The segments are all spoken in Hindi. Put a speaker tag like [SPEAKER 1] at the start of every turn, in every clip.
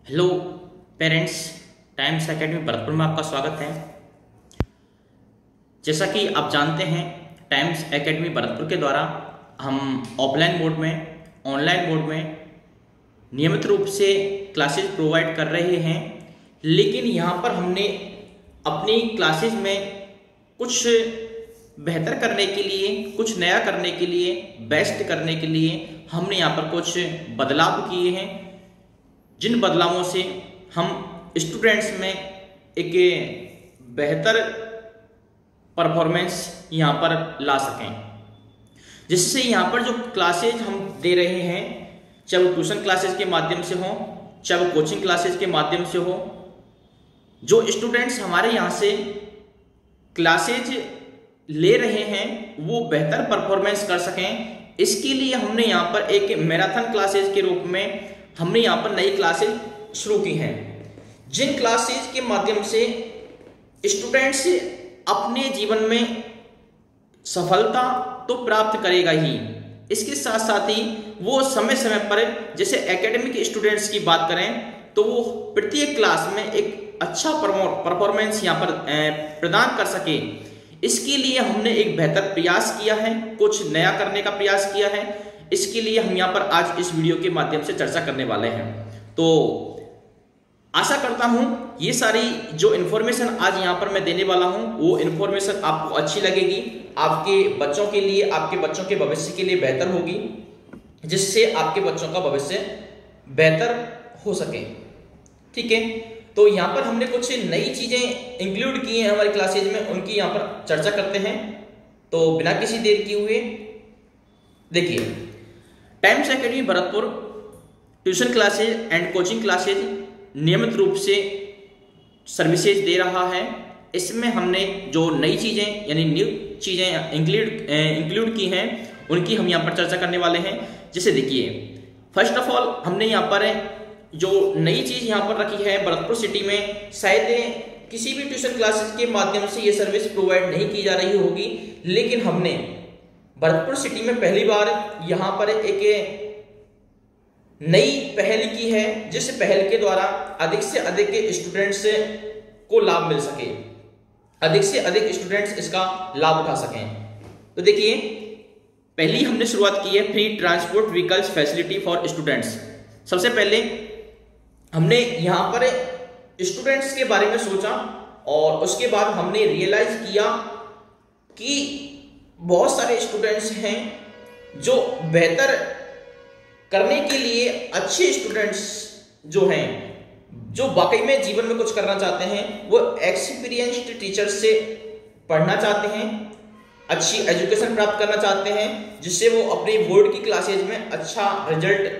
[SPEAKER 1] Hello parents, times academy Bharatpur में आपका स्वागत है। जैसा कि आप जानते हैं, टाइम्स एकेडमी भरतपुर के द्वारा हम ऑफलाइन मोड में, ऑनलाइन मोड में नियमित रूप से क्लासेस प्रोवाइड कर रहे हैं। लेकिन यहाँ पर हमने अपनी क्लासेस में कुछ बेहतर करने के लिए, कुछ नया करने के लिए, बेस्ट करने के लिए हमने यहाँ पर कुछ बदलाव किए हैं, जिन बदलावों से हम स्टूडेंट्स में एक बेहतर परफॉर्मेंस यहाँ पर ला सकें। जिससे यहाँ पर जो क्लासेज हम दे रहे हैं, चाहे वो ट्यूशन क्लासेस के माध्यम से हो, चाहे वो कोचिंग क्लासेस के माध्यम से हो, जो स्टूडेंट्स हमारे यहाँ से क्लासेज ले रहे हैं वो बेहतर परफॉर्मेंस कर सकें। इसके लिए हमने यहाँ पर एक मैराथन क्लासेज के रूप में हमने यहाँ पर नई क्लासेज शुरू की हैं, जिन क्लासेज के माध्यम से स्टूडेंट्स अपने जीवन में सफलता तो प्राप्त करेगा ही, इसके साथ साथ ही वो समय समय पर, जैसे एकेडमिक स्टूडेंट्स की बात करें तो वो प्रत्येक क्लास में एक अच्छा परफॉर्मेंस यहाँ पर प्रदान कर सके। इसके लिए हमने एक बेहतर प्रयास किया है, कुछ नया करने का प्रयास किया है। इसके लिए हम यहाँ पर आज इस वीडियो के माध्यम से चर्चा करने वाले हैं। तो आशा करता हूँ ये सारी जो इन्फॉर्मेशन आज यहाँ पर मैं देने वाला हूँ वो इन्फॉर्मेशन आपको अच्छी लगेगी, आपके बच्चों के लिए, आपके बच्चों के भविष्य के लिए बेहतर होगी, जिससे आपके बच्चों का भविष्य बेहतर हो सके। ठीक है, तो यहाँ पर हमने कुछ नई चीजें इंक्लूड की हैं हमारी क्लासेज में, उनकी यहाँ पर चर्चा करते हैं। तो बिना किसी देर किए हुए देखिए, times academy Bharatpur tuition classes and coaching classes नियमित रूप से सर्विसेज दे रहा है। इसमें हमने जो नई चीज़ें यानी न्यू चीज़ें इंक्लूड की हैं उनकी हम यहाँ पर चर्चा करने वाले हैं। जैसे देखिए, फर्स्ट ऑफ ऑल हमने यहाँ पर जो नई चीज़ यहाँ पर रखी है, भरतपुर सिटी में शायद किसी भी ट्यूशन क्लासेज के माध्यम से ये सर्विस प्रोवाइड नहीं की जा रही होगी, लेकिन हमने भरतपुर सिटी में पहली बार यहाँ पर एक नई पहल की है, जिस पहल के द्वारा अधिक से अधिक स्टूडेंट्स को लाभ मिल सके, अधिक से अधिक स्टूडेंट्स इसका लाभ उठा सकें। तो देखिए, पहली हमने शुरुआत की है free transport vehicles facility for students. सबसे पहले हमने यहाँ पर स्टूडेंट्स के बारे में सोचा और उसके बाद हमने रियलाइज किया कि बहुत सारे स्टूडेंट्स हैं जो बेहतर करने के लिए, अच्छे स्टूडेंट्स जो हैं, जो वाकई में जीवन में कुछ करना चाहते हैं, वो एक्सपीरियंस्ड टीचर से पढ़ना चाहते हैं, अच्छी एजुकेशन प्राप्त करना चाहते हैं, जिससे वो अपनी बोर्ड की क्लासेज में अच्छा रिजल्ट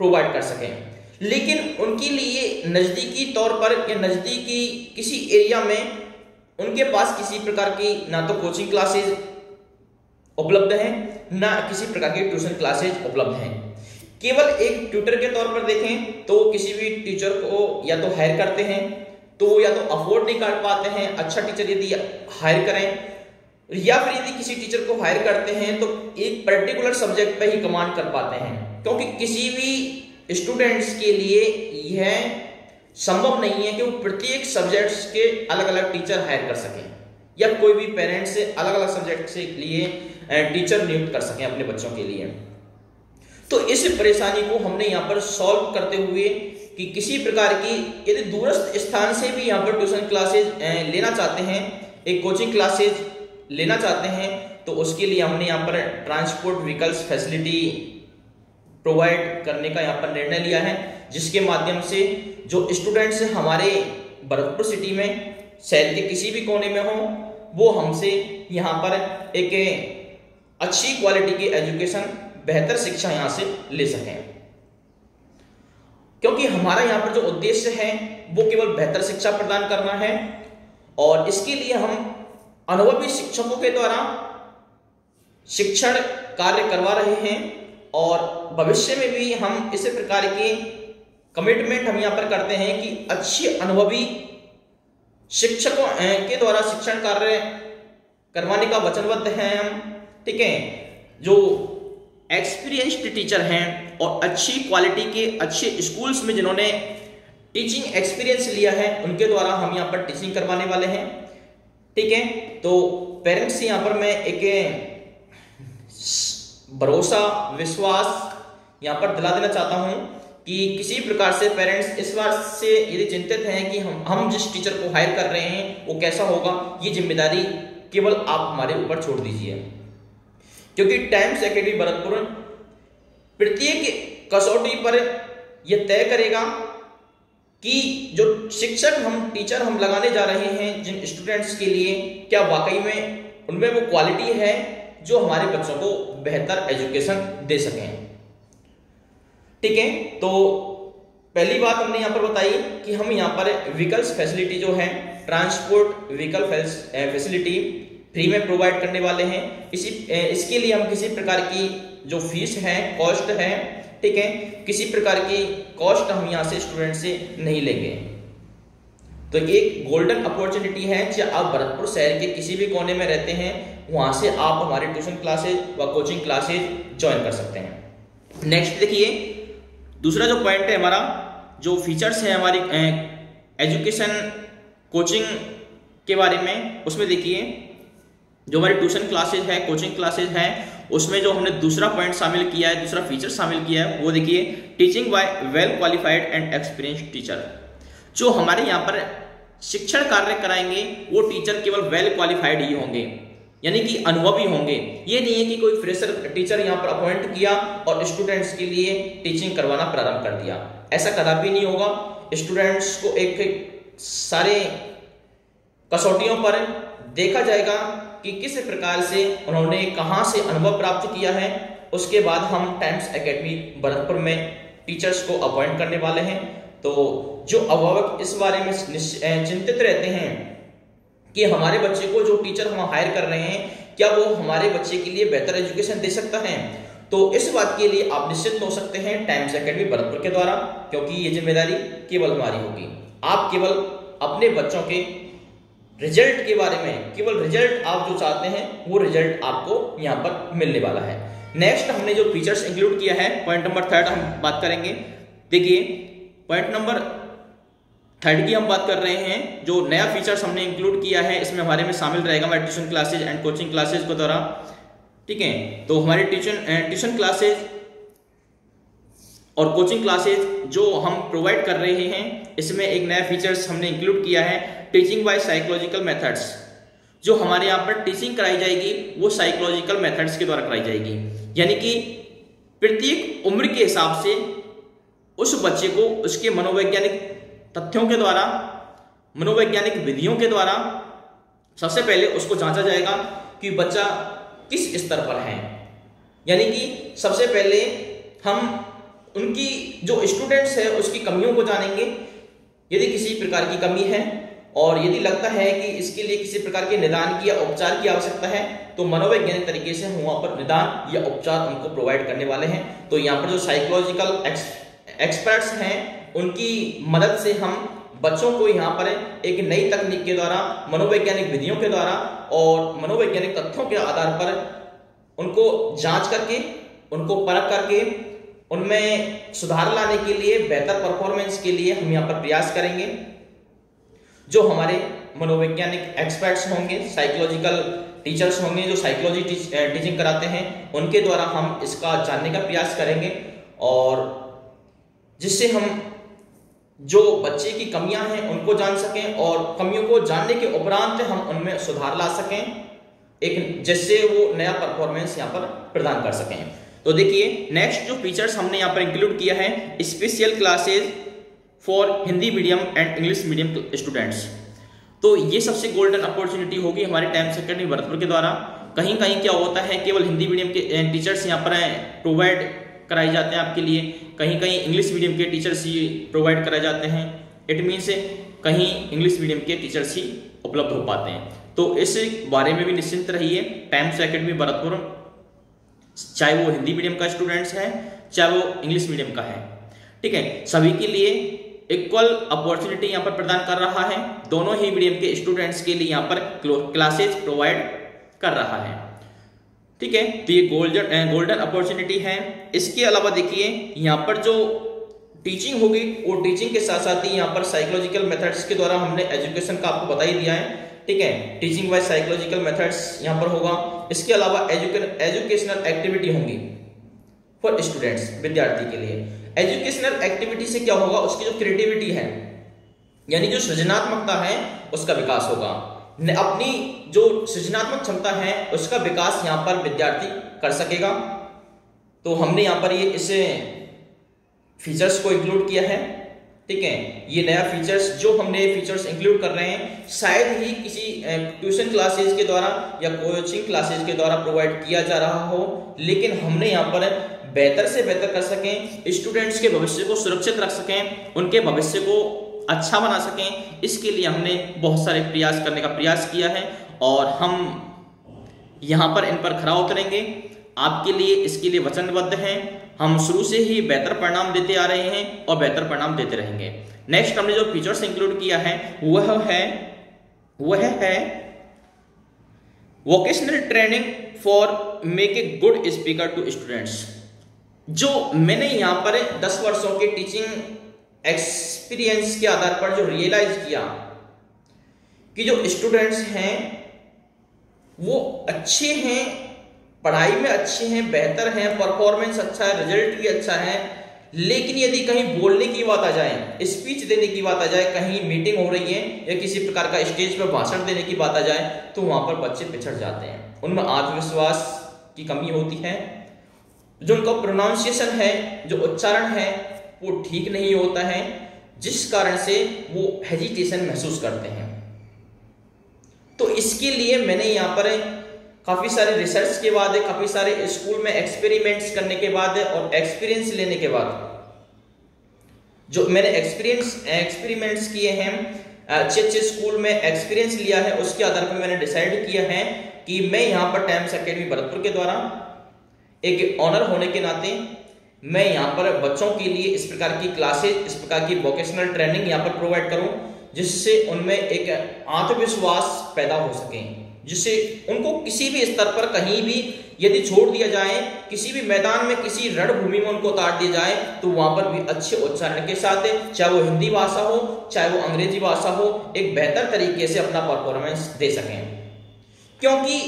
[SPEAKER 1] प्रोवाइड कर सकें। लेकिन उनके लिए नज़दीकी तौर पर या नज़दीकी किसी एरिया में उनके पास किसी प्रकार की ना तो कोचिंग क्लासेज उपलब्ध हैं, ना किसी प्रकार की ट्यूशन क्लासेज उपलब्ध हैं। केवल एक ट्यूटर के तौर पर देखें तो किसी भी टीचर को या तो हायर करते हैं, तो या तो अफोर्ड नहीं कर पाते हैं अच्छा टीचर यदि हायर करें, या फिर यदि किसी टीचर को हायर करते हैं तो एक पर्टिकुलर सब्जेक्ट पर ही कमांड कर पाते हैं, क्योंकि किसी भी स्टूडेंट्स के लिए यह संभव नहीं है कि वो प्रत्येक सब्जेक्ट्स के अलग अलग टीचर हायर कर सकें, या कोई भी पेरेंट्स से अलग अलग सब्जेक्ट से लिए टीचर नियुक्त कर सकें अपने बच्चों के लिए। तो इस परेशानी को हमने यहाँ पर सॉल्व करते हुए कि किसी प्रकार की यदि दूरस्थ स्थान से भी यहाँ पर ट्यूशन क्लासेज लेना चाहते हैं, एक कोचिंग क्लासेज लेना चाहते हैं, तो उसके लिए हमने यहाँ पर ट्रांसपोर्ट व्हीकल्स फैसिलिटी प्रोवाइड करने का यहाँ पर निर्णय लिया है, जिसके माध्यम से जो स्टूडेंट्स हमारे भरतपुर सिटी में शहर के किसी भी कोने में हो, वो हमसे यहाँ पर एक अच्छी क्वालिटी की एजुकेशन, बेहतर शिक्षा यहाँ से ले सकें। क्योंकि हमारा यहाँ पर जो उद्देश्य है वो केवल बेहतर शिक्षा प्रदान करना है, और इसके लिए हम अनुभवी शिक्षकों के द्वारा शिक्षण कार्य करवा रहे हैं, और भविष्य में भी हम इस प्रकार के कमिटमेंट हम यहाँ पर करते हैं कि अच्छे अनुभवी शिक्षकों के द्वारा शिक्षण कार्य करवाने का वचनबद्ध हैं हम। ठीक है, जो एक्सपीरियंस्ड टीचर हैं और अच्छी क्वालिटी के अच्छे स्कूल्स में जिन्होंने टीचिंग एक्सपीरियंस लिया है उनके द्वारा हम यहाँ पर टीचिंग करवाने वाले हैं। ठीक है, तो पेरेंट्स से यहाँ पर मैं एक भरोसा विश्वास यहाँ पर दिला देना चाहता हूँ कि किसी प्रकार से पेरेंट्स इस बात से यदि चिंतित हैं कि हम जिस टीचर को हायर कर रहे हैं वो कैसा होगा, ये जिम्मेदारी केवल आप हमारे ऊपर छोड़ दीजिए, क्योंकि टाइम्स एकेडमी भरतपुर प्रत्येक कसौटी पर यह तय करेगा कि जो शिक्षक हम टीचर हम लगाने जा रहे हैं जिन स्टूडेंट्स के लिए, क्या वाकई में उनमें वो क्वालिटी है जो हमारे बच्चों को बेहतर एजुकेशन दे सकें। ठीक है, तो पहली बात हमने यहाँ पर बताई कि हम यहाँ पर व्हीकल्स फैसिलिटी जो है, ट्रांसपोर्ट व्हीकल फैसिलिटी फ्री में प्रोवाइड करने वाले हैं। इसके लिए हम किसी प्रकार की जो फीस है, कॉस्ट है, ठीक है, किसी प्रकार की कॉस्ट हम यहाँ से स्टूडेंट से नहीं लेंगे। तो एक गोल्डन अपॉर्चुनिटी है, चाहे आप भरतपुर शहर के किसी भी कोने में रहते हैं वहां से आप हमारे ट्यूशन क्लासेज व कोचिंग क्लासेज ज्वाइन कर सकते हैं। नेक्स्ट देखिए, दूसरा जो पॉइंट है हमारा, जो फीचर्स है हमारी एजुकेशन कोचिंग के बारे में, उसमें देखिए जो हमारी ट्यूशन क्लासेज है, कोचिंग क्लासेज है, उसमें जो हमने दूसरा पॉइंट शामिल किया है, दूसरा फीचर शामिल किया है, वो देखिए teaching bye well qualified and experienced teacher. जो हमारे यहाँ पर शिक्षण कार्य कराएंगे वो टीचर केवल वेल क्वालिफाइड ही होंगे, यानी कि अनुभवी होंगे। ये नहीं है कि कोई फ्रेशर टीचर यहाँ पर अपॉइंट किया और स्टूडेंट्स के लिए टीचिंग करवाना प्रारंभ कर दिया, ऐसा कदापि नहीं होगा। स्टूडेंट्स को एक सारे कसौटियों पर देखा जाएगा कि किस प्रकार से उन्होंने कहां से अनुभव प्राप्त किया है, उसके बाद हम टाइम्स एकेडमी भरतपुर में टीचर्स को अपॉइंट करने वाले हैं। तो जो अभिभावक इस बारे में चिंतित रहते हैं कि हमारे बच्चे को जो टीचर हम हायर कर रहे हैं क्या वो हमारे बच्चे के लिए बेहतर एजुकेशन दे सकता है, तो इस बात के लिए आप निश्चित हो सकते हैं टाइम्स एकेडमी भरतपुर के द्वारा, क्योंकि ये जिम्मेदारी केवल हमारी होगी। आप केवल अपने बच्चों के रिजल्ट के बारे में, केवल रिजल्ट आप जो चाहते हैं वो रिजल्ट आपको यहाँ पर मिलने वाला है। नेक्स्ट हमने जो फीचर्स इंक्लूड किया है, पॉइंट नंबर 3 हम बात करेंगे। देखिए पॉइंट नंबर 3 की हम बात कर रहे हैं। जो नया फीचर्स हमने इंक्लूड किया है इसमें हमारे में शामिल रहेगा हमारे tuition classes and coaching classes के द्वारा। ठीक है, तो हमारे ट्यूशन क्लासेज और कोचिंग क्लासेज जो हम प्रोवाइड कर रहे हैं इसमें एक नया फीचर्स हमने इंक्लूड किया है, टीचिंग बाय साइकोलॉजिकल मेथड्स। जो हमारे यहाँ पर टीचिंग कराई जाएगी वो साइकोलॉजिकल मेथड्स के द्वारा कराई जाएगी, यानी कि प्रत्येक उम्र के हिसाब से उस बच्चे को उसके मनोवैज्ञानिक तथ्यों के द्वारा, मनोवैज्ञानिक विधियों के द्वारा सबसे पहले उसको जांचा जाएगा कि बच्चा किस स्तर पर है। यानी कि सबसे पहले हम उनकी जो स्टूडेंट्स है उसकी कमियों को जानेंगे। यदि किसी प्रकार की कमी है और यदि लगता है कि इसके लिए किसी प्रकार के निदान की या उपचार की आवश्यकता है तो मनोवैज्ञानिक तरीके से हम वहां पर निदान या उपचार उनको प्रोवाइड करने वाले हैं। तो यहाँ पर जो साइकोलॉजिकल एक्सपर्ट्स हैं उनकी मदद से हम बच्चों को यहाँ पर एक नई तकनीक के द्वारा, मनोवैज्ञानिक विधियों के द्वारा और मनोवैज्ञानिक तथ्यों के आधार पर उनको जांच करके, उनको परख करके उनमें सुधार लाने के लिए, बेहतर परफॉर्मेंस के लिए हम यहाँ पर प्रयास करेंगे। जो हमारे मनोवैज्ञानिक एक्सपर्ट्स होंगे, साइकोलॉजिकल टीचर्स होंगे जो साइकोलॉजी टीचिंग कराते हैं, उनके द्वारा हम इसका जानने का प्रयास करेंगे और जिससे हम जो बच्चे की कमियां हैं उनको जान सकें और कमियों को जानने के उपरांत हम उनमें सुधार ला सकें, एक जिससे वो नया परफॉर्मेंस यहाँ पर प्रदान कर सकें। तो देखिए नेक्स्ट जो फीचर्स हमने यहाँ पर इंक्लूड किया है, special classes for Hindi medium and English medium students. तो ये सबसे गोल्डन अपॉर्चुनिटी होगी हमारे टाइम्स एकेडमी भरतपुर के द्वारा। कहीं कहीं क्या होता है केवल हिंदी मीडियम के टीचर्स यहाँ पर प्रोवाइड कराए जाते हैं आपके लिए, कहीं कहीं इंग्लिश मीडियम के टीचर्स ही प्रोवाइड कराए जाते हैं। इट मीन्स कहीं इंग्लिश मीडियम के टीचर्स ही उपलब्ध हो पाते हैं। तो इस बारे में भी निश्चिंत रहिए, टाइम्स एकेडमी भरतपुर चाहे वो हिंदी मीडियम का स्टूडेंट्स है चाहे वो इंग्लिश मीडियम का है, ठीक है, सभी के लिए इक्वल अपॉर्चुनिटी यहाँ पर प्रदान कर रहा है। दोनों ही मीडियम के स्टूडेंट्स के लिए यहाँ पर क्लासेज प्रोवाइड कर रहा है। ठीक है। तो ये गोल्डन अपॉर्चुनिटी है। इसके अलावा देखिए यहाँ पर जो टीचिंग होगी वो टीचिंग के साथ साथ ही यहाँ पर साइकोलॉजिकल मेथड्स के द्वारा हमने एजुकेशन का आपको बता ही दिया है, ठीक है। टीचिंग बाय साइकोलॉजिकल मेथड्स यहाँ पर होगा। इसके अलावा एजुकेशनल एक्टिविटी होंगी फॉर स्टूडेंट्स, विद्यार्थी के लिए। एजुकेशनल एक्टिविटी से क्या होगा, उसकी जो क्रिएटिविटी है यानी जो सृजनात्मकता है उसका विकास होगा। अपनी जो सृजनात्मक क्षमता है उसका विकास यहाँ पर विद्यार्थी कर सकेगा। तो हमने यहाँ पर ये इसे फीचर्स को इंक्लूड किया है, ठीक है। ये नया फीचर्स जो हमने फीचर्स इंक्लूड कर रहे हैं शायद ही किसी ट्यूशन क्लासेस के द्वारा या कोचिंग क्लासेस के द्वारा प्रोवाइड किया जा रहा हो, लेकिन हमने यहाँ पर बेहतर से बेहतर कर सकें, स्टूडेंट्स के भविष्य को सुरक्षित रख सकें, उनके भविष्य को अच्छा बना सकें, इसके लिए हमने बहुत सारे प्रयास करने का प्रयास किया है और हम यहाँ पर इन पर खरा उतरेंगे आपके लिए, इसके लिए वचनबद्ध हैं। हम शुरू से ही बेहतर परिणाम देते आ रहे हैं और बेहतर परिणाम देते रहेंगे। नेक्स्ट हमने जो फीचर्स इंक्लूड किया है वह है vocational training for make a good speaker to students. जो मैंने यहाँ पर 10 वर्षों के टीचिंग एक्सपीरियंस के आधार पर जो रियलाइज किया कि जो स्टूडेंट्स हैं वो अच्छे हैं, पढ़ाई में अच्छे हैं, बेहतर हैं, परफॉर्मेंस अच्छा है, रिजल्ट भी अच्छा है, लेकिन यदि कहीं बोलने की बात आ जाए, स्पीच देने की बात आ जाए, कहीं मीटिंग हो रही है या किसी प्रकार का स्टेज पर भाषण देने की बात आ जाए तो वहां पर बच्चे पिछड़ जाते हैं। उनमें आत्मविश्वास की कमी होती है, जो उनका प्रोनाउंसिएशन है, जो उच्चारण है वो ठीक नहीं होता है, जिस कारण से वो हेजिटेशन महसूस करते हैं। तो इसके लिए मैंने यहाँ पर काफी सारे रिसर्च के बाद, काफी सारे स्कूल में एक्सपेरिमेंट्स करने के बाद और एक्सपीरियंस लेने के बाद जो मैंने एक्सपेरिमेंट्स किए हैं, अच्छे स्कूल में एक्सपीरियंस लिया है, उसके आधार पर मैंने डिसाइड किया है कि मैं यहाँ पर टाइम्स एकेडमी भरतपुर के द्वारा एक ऑनर होने के नाते मैं यहाँ पर बच्चों के लिए इस प्रकार की क्लासेस, इस प्रकार की वोकेशनल ट्रेनिंग यहाँ पर प्रोवाइड करूं, जिससे उनमें एक आत्मविश्वास पैदा हो सके, जिससे उनको किसी भी स्तर पर कहीं भी यदि छोड़ दिया जाए, किसी भी मैदान में, किसी रणभूमि में उनको उतार दिया जाए तो वहां पर भी अच्छे उच्चारण के साथ, चाहे वो हिंदी भाषा हो चाहे वो अंग्रेजी भाषा हो, एक बेहतर तरीके से अपना परफॉर्मेंस दे सकें। क्योंकि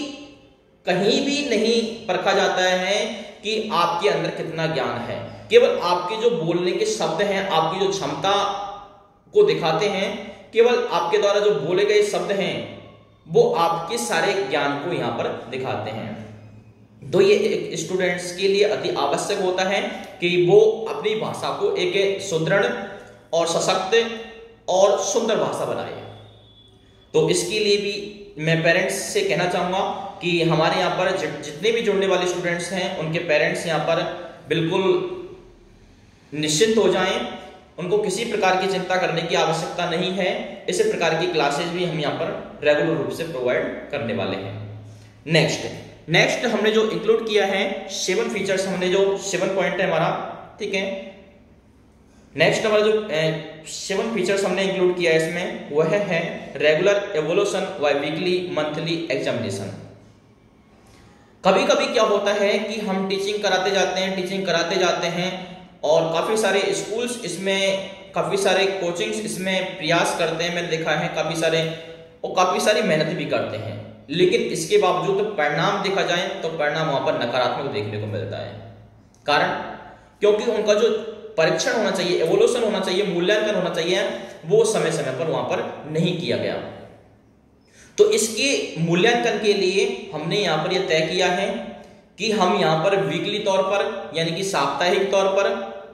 [SPEAKER 1] कहीं भी नहीं परखा जाता है कि आपके अंदर कितना ज्ञान है, केवल आपके जो बोलने के शब्द हैं, आपकी जो क्षमता को दिखाते हैं, केवल आपके द्वारा जो बोले गए शब्द हैं वो आपके सारे ज्ञान को यहाँ पर दिखाते हैं। तो ये एक स्टूडेंट्स के लिए अति आवश्यक होता है कि वो अपनी भाषा को एक सुदृढ़ और सशक्त और सुंदर भाषा बनाए। तो इसके लिए भी मैं पेरेंट्स से कहना चाहूंगा कि हमारे यहाँ पर जितने भी जुड़ने वाले स्टूडेंट्स हैं उनके पेरेंट्स यहाँ पर बिल्कुल निश्चिंत हो जाएं, उनको किसी प्रकार की चिंता करने की आवश्यकता नहीं है। इसी प्रकार की क्लासेस भी हम यहाँ पर रेगुलर रूप से प्रोवाइड करने वाले हैं। नेक्स्ट हमने जो इंक्लूड किया है 7 फीचर्स, हमने जो 7 पॉइंट है हमारा, ठीक है। नेक्स्ट हमारा जो 7 फीचर्स हमने इंक्लूड किया है इसमें वह है regular evolution by weekly monthly examination. कभी कभी क्या होता है कि हम टीचिंग कराते जाते हैं और काफी सारे स्कूल्स इसमें, काफी सारे कोचिंग्स इसमें प्रयास करते हैं, मैंने देखा है काफी सारी मेहनत भी करते हैं, लेकिन इसके बावजूद तो परिणाम देखा जाए तो परिणाम वहां पर नकारात्मक देखने को मिलता है। कारण क्योंकि उनका जो परीक्षण होना चाहिए, एवोल्यूशन होना चाहिए, मूल्यांकन होना चाहिए, वो समय समय पर वहां पर नहीं किया गया। तो इसके मूल्यांकन के लिए हमने यहाँ पर यह तय किया है कि हम यहाँ पर वीकली तौर पर यानी कि साप्ताहिक तौर पर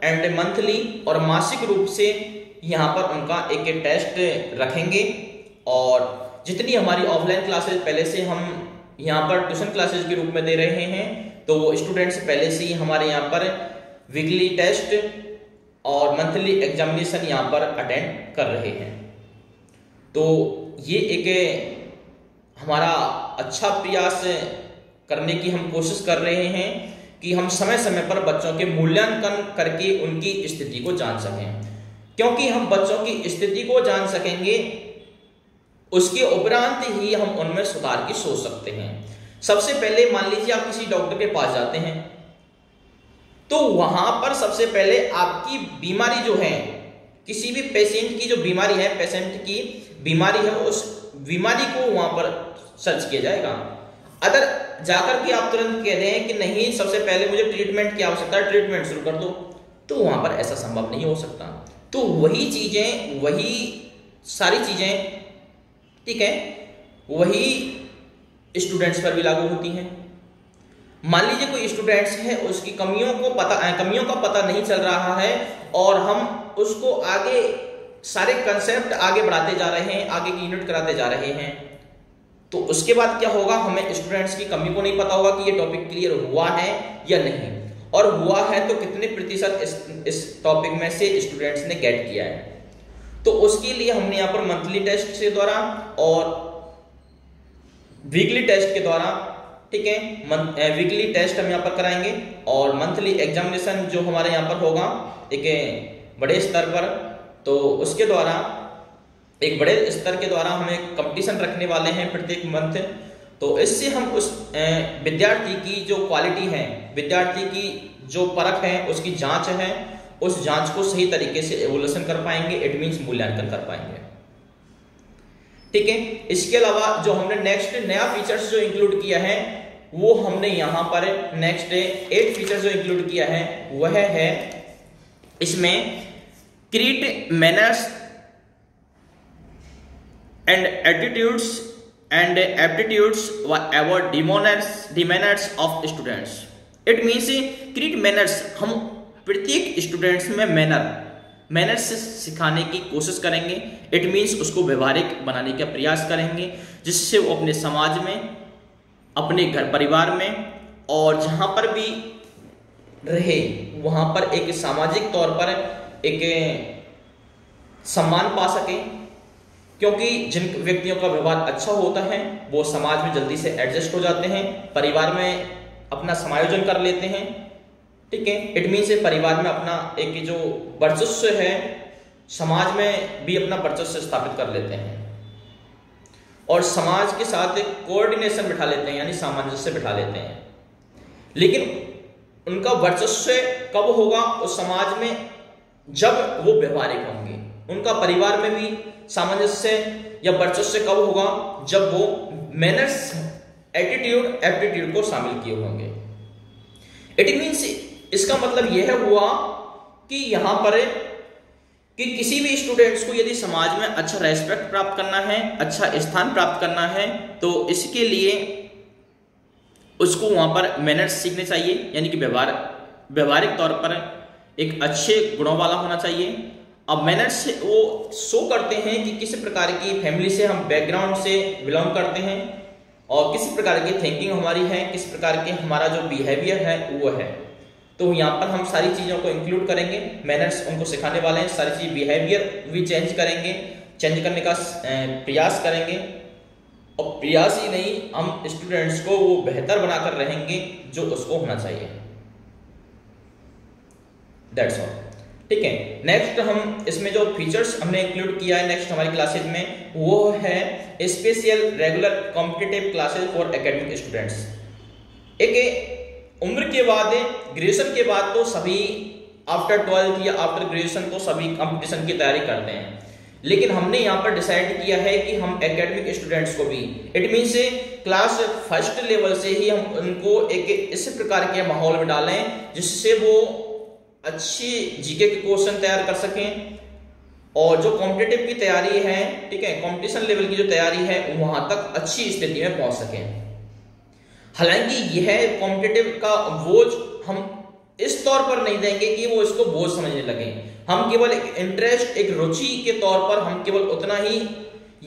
[SPEAKER 1] एंड मंथली और मासिक रूप से यहाँ पर उनका एक टेस्ट रखेंगे। और जितनी हमारी ऑफलाइन क्लासेस पहले से हम यहाँ पर ट्यूशन क्लासेस के रूप में दे रहे हैं, तो वो स्टूडेंट्स पहले से ही हमारे यहाँ पर वीकली टेस्ट और मंथली एग्जामिनेशन यहाँ पर अटेंड कर रहे हैं। तो ये एक हमारा अच्छा प्रयास करने की हम कोशिश कर रहे हैं कि हम समय समय पर बच्चों के मूल्यांकन करके उनकी स्थिति को जान सकें। क्योंकि हम बच्चों की स्थिति को जान सकेंगे उसके उपरांत ही हम उनमें सुधार की सोच सकते हैं। सबसे पहले मान लीजिए आप किसी डॉक्टर के पास जाते हैं, तो वहां पर सबसे पहले आपकी बीमारी जो है, किसी भी पेशेंट की जो बीमारी है, पेशेंट की बीमारी है, उस बीमारी को वहां पर सर्च किया जाएगा। अगर जाकर के आप तुरंत कह दें कि नहीं सबसे पहले मुझे ट्रीटमेंट की आवश्यकता है, ट्रीटमेंट शुरू कर दो, तो वहां पर ऐसा संभव नहीं हो सकता। तो वही चीजें, वही सारी चीजें, ठीक है, वही स्टूडेंट्स पर भी लागू होती हैं। मान लीजिए कोई स्टूडेंट्स है, उसकी कमियों का पता नहीं चल रहा है और हम उसको आगे सारे कंसेप्ट आगे बढ़ाते जा रहे हैं, आगे की यूनिट कराते जा रहे हैं, तो उसके बाद क्या होगा, हमें स्टूडेंट्स की कमी को नहीं पता होगा कि ये टॉपिक क्लियर हुआ है या नहीं, और हुआ है तो कितने प्रतिशत इस टॉपिक में से स्टूडेंट्स ने गेट किया है। तो उसके लिए हमने यहाँ पर मंथली टेस्ट के द्वारा और वीकली टेस्ट के द्वारा, ठीक है, वीकली टेस्ट हम यहाँ पर कराएंगे और मंथली एग्जामिनेशन जो हमारे यहाँ पर होगा एक बड़े स्तर पर, तो उसके द्वारा एक बड़े स्तर के द्वारा हम एक कंपटीशन रखने वाले हैं प्रत्येक मंथ। तो इससे हम उस विद्यार्थी की जो क्वालिटी है, विद्यार्थी की जो परख है, उसकी जांच है, उस जांच को सही तरीके से एवोल्यूशन कर पाएंगे, इट मींस मूल्यांकन कर पाएंगे, ठीक है। इसके अलावा जो हमने नेक्स्ट नया फीचर्स जो इंक्लूड किया है, वो हमने यहाँ पर नेक्स्ट 8 फीचर्स जो इंक्लूड किया है वह है इसमें create manners and attitudes and aptitudes about demeanours of students. It means create manners, हम प्रत्येक स्टूडेंट्स में मैनर्स सिखाने की कोशिश करेंगे। इट मीन्स उसको व्यवहारिक बनाने का प्रयास करेंगे, जिससे वो अपने समाज में, अपने घर परिवार में और जहां पर भी रहे वहां पर एक सामाजिक तौर पर एक सम्मान पा सके, क्योंकि जिन व्यक्तियों का व्यवहार अच्छा होता है वो समाज में जल्दी से एडजस्ट हो जाते हैं, परिवार में अपना समायोजन कर लेते हैं, ठीक है। इट मीन से परिवार में अपना एक जो वर्चस्व है, समाज में भी अपना वर्चस्व स्थापित कर लेते हैं और समाज के साथ एक कोऑर्डिनेशन बिठा लेते हैं, यानी सामंजस्य बिठा लेते हैं। लेकिन उनका वर्चस्व कब होगा उस समाज में, जब वो व्यवहारिक होंगे। उनका परिवार में भी सामंजस्य या वर्चस्व कब होगा, जब वो मैनर्स, एटीट्यूड, एप्टीट्यूड को शामिल किए होंगे। इट मीन्स इसका मतलब यह हुआ कि यहां पर कि किसी भी स्टूडेंट्स को यदि समाज में अच्छा रेस्पेक्ट प्राप्त करना है, अच्छा स्थान प्राप्त करना है, तो इसके लिए उसको वहां पर मैनर्स सीखने चाहिए, यानी कि व्यवहारिक तौर पर एक अच्छे गुणों वाला होना चाहिए। अब मैनर्स वो शो करते हैं कि किस प्रकार की फैमिली से हम, बैकग्राउंड से बिलोंग करते हैं और किस प्रकार की थिंकिंग हमारी है, किस प्रकार के हमारा जो बिहेवियर है वो है। तो यहाँ पर हम सारी चीज़ों को इंक्लूड करेंगे, मैनर्स उनको सिखाने वाले हैं, सारी चीज़ बिहेवियर भी चेंज करेंगे, चेंज करने का प्रयास करेंगे, और प्रयास ही नहीं, हम स्टूडेंट्स को वो बेहतर बनाकर रहेंगे जो उसको होना चाहिए। दैट्स ऑल, ठीक है। नेक्स्ट हम इसमें जो फीचर्स हमने इंक्लूड किया है नेक्स्ट हमारी क्लासेज में, वो है special regular competitive classes for academic students. एक उम्र के बाद, ग्रेजुएशन के बाद तो सभी आफ्टर 12th या आफ्टर ग्रेजुएशन तो सभी कंपटीशन की तैयारी करते हैं, लेकिन हमने यहाँ पर डिसाइड किया है कि हम एकेडमिक स्टूडेंट्स को भी, इट मीन से क्लास फर्स्ट लेवल से ही हम उनको एक इस प्रकार के माहौल में डालें जिससे वो अच्छी जीके के क्वेश्चन तैयार कर सकें और जो कॉम्पिटिटिव की तैयारी है, ठीक है, कंपटीशन लेवल की जो तैयारी है वहां तक अच्छी स्थिति में पहुंच सकें। हालांकि यह कॉम्पिटिटिव का बोझ हम इस तौर पर नहीं देंगे कि वो इसको बोझ समझने लगे, हम केवल एक इंटरेस्ट, एक रुचि के तौर पर हम केवल उतना ही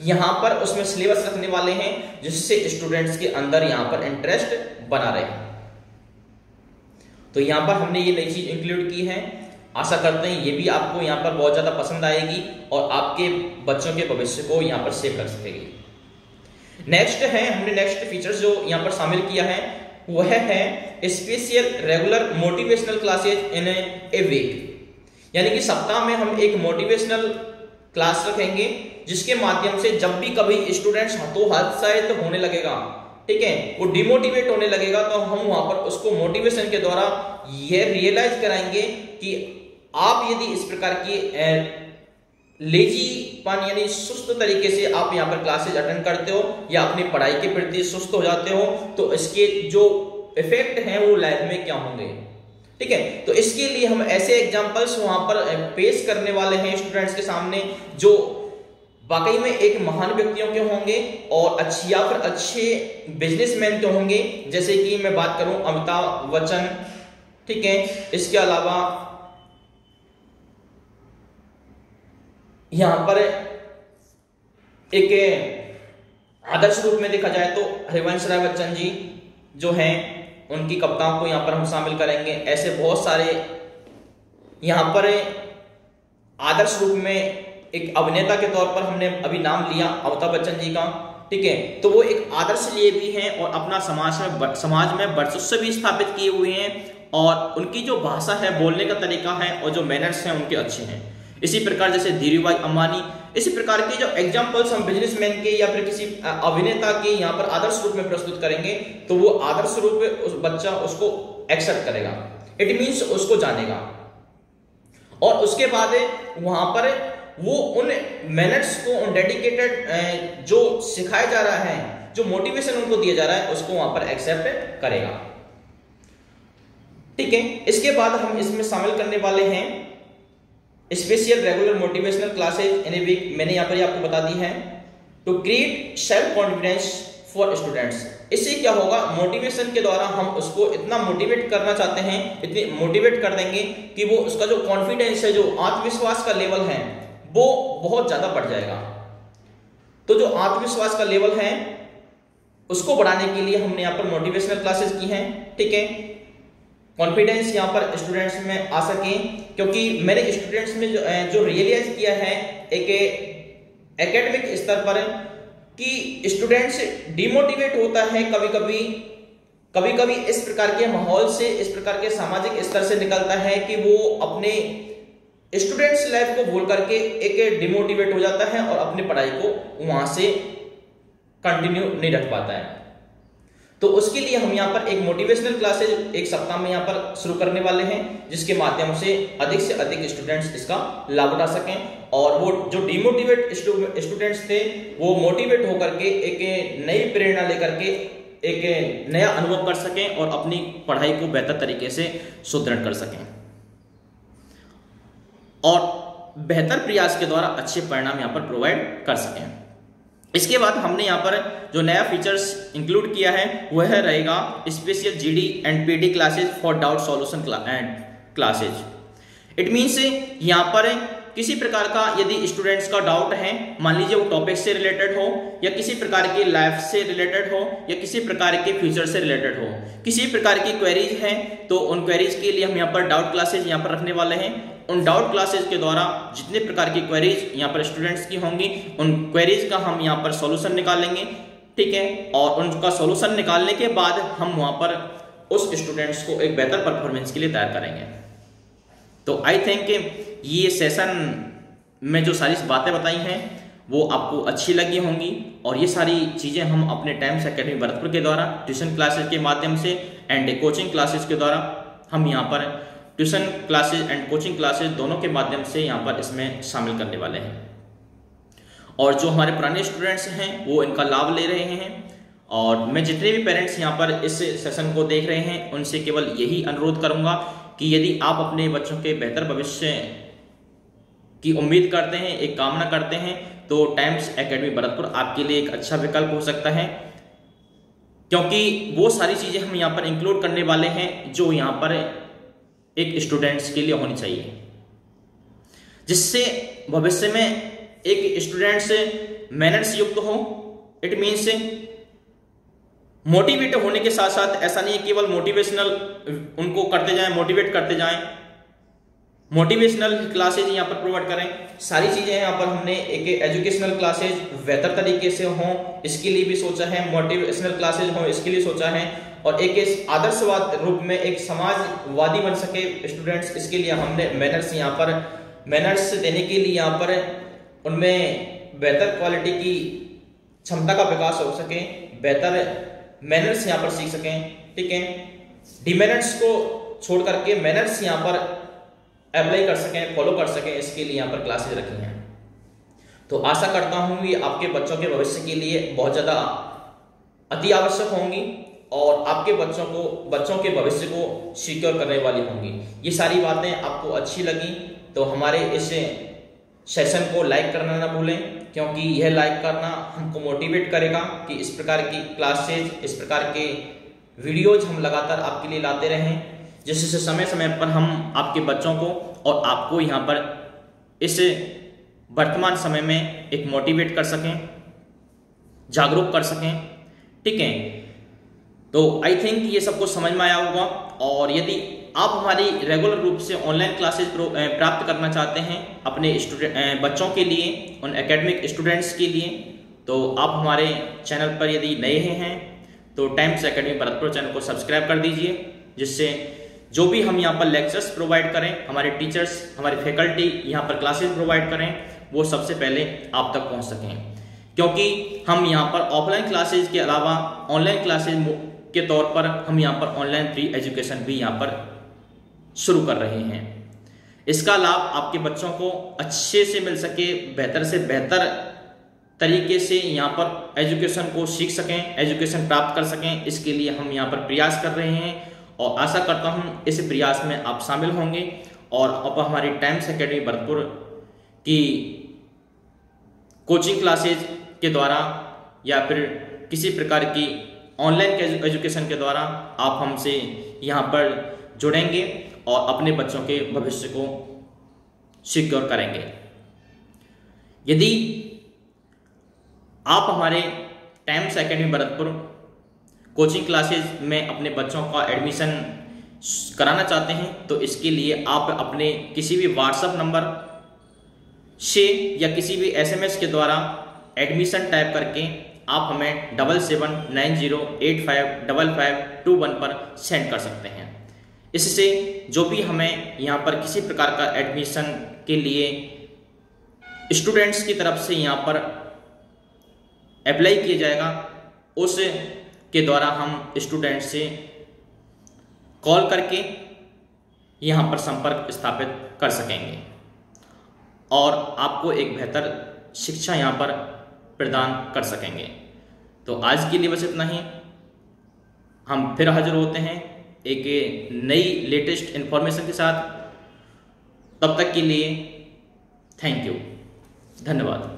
[SPEAKER 1] यहाँ पर उसमें सिलेबस रखने वाले हैं जिससे स्टूडेंट्स के अंदर यहाँ पर इंटरेस्ट बना रहे। तो यहाँ पर हमने ये नई चीज इंक्लूड की है, आशा करते हैं ये भी आपको यहाँ पर बहुत ज्यादा पसंद आएगी और आपके बच्चों के भविष्य को यहाँ पर सेव कर सकेगी। नेक्स्ट है, हमने नेक्स्ट फीचर्स जो यहाँ पर शामिल किया है वह है special regular motivational classes in a week, यानी कि सप्ताह में हम एक मोटिवेशनल क्लास रखेंगे जिसके माध्यम से जब भी कभी स्टूडेंट्स हतोत्साहित होने लगेगा ठीक है, वो डिमोटिवेट होने लगेगा, तो हम वहां पर उसको मोटिवेशन के द्वारा यह रियलाइज कराएंगे कि आप यदि इस प्रकार की लेजीपन यानी सुस्त तरीके से आप यहाँ पर क्लासेज अटेंड करते हो या अपनी पढ़ाई के प्रति सुस्त हो जाते हो, तो इसके जो इफेक्ट हैं वो लाइफ में क्या होंगे। ठीक है, तो इसके लिए हम ऐसे एग्जांपल्स वहां पर पेश करने वाले हैं स्टूडेंट्स के सामने जो वाकई में एक महान व्यक्तियों के होंगे और अच्छी या फिर अच्छे बिजनेसमैन के होंगे, जैसे कि मैं बात करूं अमिताभ बच्चन। ठीक है, इसके अलावा यहां पर एक आदर्श रूप में देखा जाए तो हरिवंश राय बच्चन जी जो हैं, उनकी कविताओं को यहां पर हम शामिल करेंगे। ऐसे बहुत सारे यहां पर आदर्श रूप में एक अभिनेता के तौर पर हमने अभी नाम लिया अमिताभ बच्चन जी का। ठीक है, तो वो एक आदर्श लिए भी हैं और अपना समाज में वर्चस्व भी स्थापित किए हुए हैं, और उनकी जो भाषा है, बोलने का तरीका है और जो मैनर्स हैं उनके अच्छे हैं। इसी प्रकार जैसे धीरूभाई अंबानी, इसी प्रकार के जो एग्जांपल्स हम बिजनेसमैन के या फिर किसी अभिनेता के यहाँ पर आदर्श रूप में प्रस्तुत करेंगे, तो वो आदर्श रूप में उस बच्चा उसको एक्सेप्ट करेगा, इट मीन्स उसको जानेगा, और उसके बाद वहां पर वो उन मैनर्स को, उन डेडिकेटेड जो सिखाया जा रहा है, जो मोटिवेशन उनको दिया जा रहा है, उसको वहां पर एक्सेप्ट करेगा। ठीक है, इसके बाद हम इसमें शामिल करने वाले हैं special regular motivational classes in a week. मैंने यहाँ पर आपको बता दी है to create self confidence for students. इससे क्या होगा, मोटिवेशन के द्वारा हम उसको इतना मोटिवेट करना चाहते हैं, इतनी मोटिवेट कर देंगे कि वो उसका जो कॉन्फिडेंस है, जो आत्मविश्वास का लेवल है, वो बहुत ज्यादा बढ़ जाएगा। तो जो आत्मविश्वास का लेवल है उसको बढ़ाने के लिए हमने यहाँ पर मोटिवेशनल क्लासेस की हैं। ठीक है, कॉन्फिडेंस यहाँ पर स्टूडेंट्स में आ सके, क्योंकि मैंने स्टूडेंट्स में जो रियलाइज किया है एक एकेडमिक स्तर पर कि स्टूडेंट्स डिमोटिवेट होता है कभी कभी इस प्रकार के माहौल से, इस प्रकार के सामाजिक स्तर से निकलता है कि वो अपने स्टूडेंट्स लाइफ को भूल करके एक डिमोटिवेट हो जाता है और अपनी पढ़ाई को वहां से कंटिन्यू नहीं रख पाता है। तो उसके लिए हम यहाँ पर एक मोटिवेशनल क्लासेज एक सप्ताह में यहाँ पर शुरू करने वाले हैं, जिसके माध्यम से अधिक स्टूडेंट्स इसका लाभ उठा सकें, और वो जो डिमोटिवेट स्टूडेंट्स थे वो मोटिवेट होकर के एक नई प्रेरणा लेकर के एक नया अनुभव कर सकें और अपनी पढ़ाई को बेहतर तरीके से सुदृढ़ कर सकें और बेहतर प्रयास के द्वारा अच्छे परिणाम यहाँ पर प्रोवाइड कर सकें। इसके बाद हमने यहाँ पर जो नया फीचर्स इंक्लूड किया है वह रहेगा special GD and PD classes for doubt solution classes. It means यहाँ पर किसी प्रकार का यदि स्टूडेंट्स का डाउट है, मान लीजिए वो टॉपिक से रिलेटेड हो या किसी प्रकार की लाइफ से रिलेटेड हो या किसी प्रकार के फ्यूचर से रिलेटेड हो, किसी प्रकार की क्वेरीज हैं, तो उन क्वेरीज के लिए हम यहाँ पर डाउट क्लासेज यहाँ पर रखने वाले हैं। उन डाउट क्लासेज के द्वारा जितने प्रकार की क्वेरीज यहाँ पर स्टूडेंट्स की होंगी, उन क्वेरीज का हम यहाँ पर सॉल्यूशन निकालेंगे। ठीक है, और उनका सॉल्यूशन निकालने के बाद हम वहाँ पर उस स्टूडेंट्स को एक बेहतर परफॉर्मेंस के लिए तैयार करेंगे। तो आई थिंक ये सेशन में जो सारी बातें बताई हैं वो आपको अच्छी लगी होंगी, और ये सारी चीज़ें हम अपने टाइम्स एकेडमी भरतपुर के द्वारा ट्यूशन क्लासेस के माध्यम से एंड कोचिंग क्लासेस के द्वारा हम यहाँ पर tuition classes and coaching classes दोनों के माध्यम से यहाँ पर इसमें शामिल करने वाले हैं। और जो हमारे पुराने स्टूडेंट्स हैं वो इनका लाभ ले रहे हैं, और मैं जितने भी पेरेंट्स यहाँ पर इस सेशन को देख रहे हैं उनसे केवल यही अनुरोध करूँगा कि यदि आप अपने बच्चों के बेहतर भविष्य की उम्मीद करते हैं, एक कामना करते हैं, तो टाइम्स एकेडमी भरतपुर आपके लिए एक अच्छा विकल्प हो सकता है, क्योंकि वो सारी चीज़ें हम यहाँ पर इंक्लूड करने वाले हैं जो यहाँ पर एक स्टूडेंट्स के लिए होनी चाहिए, जिससे भविष्य में एक स्टूडेंट्स मैनर्स युक्त हो। इट मीन्स मोटिवेट होने के साथ साथ ऐसा नहीं है केवल मोटिवेशनल उनको करते जाएं, मोटिवेट करते जाएं, मोटिवेशनल क्लासेज यहाँ पर प्रोवाइड करें। सारी चीजें यहाँ पर हमने एक एजुकेशनल क्लासेज बेहतर तरीके से हों इसके लिए भी सोचा है, मोटिवेशनल क्लासेज हों इसके लिए सोचा है, और एक आदर्शवाद रूप में एक समाजवादी बन सके स्टूडेंट्स, इसके लिए हमने मैनर्स यहाँ पर मैनर्स देने के लिए यहाँ पर उनमें बेहतर क्वालिटी की क्षमता का विकास हो सके, बेहतर मैनर्स यहाँ पर सीख सकें। ठीक है, डिमेरिट्स को छोड़ करके मैनर्स यहाँ पर अप्लाई कर सकें, फॉलो कर सकें, इसके लिए यहाँ पर क्लासेज रखी हैं। तो आशा करता हूँ ये आपके बच्चों के भविष्य के लिए बहुत ज़्यादा अति आवश्यक होंगी और आपके बच्चों के भविष्य को सिक्योर करने वाली होंगी। ये सारी बातें आपको अच्छी लगी तो हमारे इस सेशन को लाइक करना ना भूलें, क्योंकि यह लाइक करना हमको मोटिवेट करेगा कि इस प्रकार की क्लासेज, इस प्रकार के वीडियोज हम लगातार आपके लिए लाते रहें, जिससे समय समय पर हम आपके बच्चों को और आपको यहाँ पर इस वर्तमान समय में एक मोटिवेट कर सकें, जागरूक कर सकें। ठीक है, तो आई थिंक ये सबको समझ में आया होगा। और यदि आप हमारी रेगुलर रूप से ऑनलाइन क्लासेज प्राप्त करना चाहते हैं अपने बच्चों के लिए, उन एकेडमिक स्टूडेंट्स के लिए, तो आप हमारे चैनल पर यदि नए हैं तो टाइम्स एकेडमी भरतपुर चैनल को सब्सक्राइब कर दीजिए, जिससे जो भी हम यहाँ पर लेक्चर्स प्रोवाइड करें, हमारे टीचर्स, हमारी फैकल्टी यहाँ पर क्लासेज प्रोवाइड करें, वो सबसे पहले आप तक पहुँच सकें। क्योंकि हम यहाँ पर ऑफलाइन क्लासेज के अलावा ऑनलाइन क्लासेज के तौर पर हम यहाँ पर ऑनलाइन फ्री एजुकेशन भी यहाँ पर शुरू कर रहे हैं। इसका लाभ आपके बच्चों को अच्छे से मिल सके, बेहतर से बेहतर तरीके से यहाँ पर एजुकेशन को सीख सकें, एजुकेशन प्राप्त कर सकें, इसके लिए हम यहाँ पर प्रयास कर रहे हैं और आशा करता हूँ इस प्रयास में आप शामिल होंगे और अब हमारी टाइम्स एकेडमी भरतपुर की कोचिंग क्लासेज के द्वारा या फिर किसी प्रकार की ऑनलाइन एजुकेशन के द्वारा आप हमसे यहाँ पर जुड़ेंगे और अपने बच्चों के भविष्य को सिक्योर करेंगे। यदि आप हमारे times academy Bharatpur coaching classes में अपने बच्चों का एडमिशन कराना चाहते हैं तो इसके लिए आप अपने किसी भी व्हाट्सएप नंबर से या किसी भी SMS के द्वारा एडमिशन टाइप करके आप हमें 7790855521 पर सेंड कर सकते हैं। इससे जो भी हमें यहाँ पर किसी प्रकार का एडमिशन के लिए स्टूडेंट्स की तरफ से यहाँ पर अप्लाई किया जाएगा, उस के द्वारा हम स्टूडेंट से कॉल करके यहाँ पर संपर्क स्थापित कर सकेंगे और आपको एक बेहतर शिक्षा यहाँ पर प्रदान कर सकेंगे। तो आज के लिए बस इतना ही। हम फिर हाजिर होते हैं एक नई लेटेस्ट इंफॉर्मेशन के साथ। तब तक के लिए थैंक यू, धन्यवाद।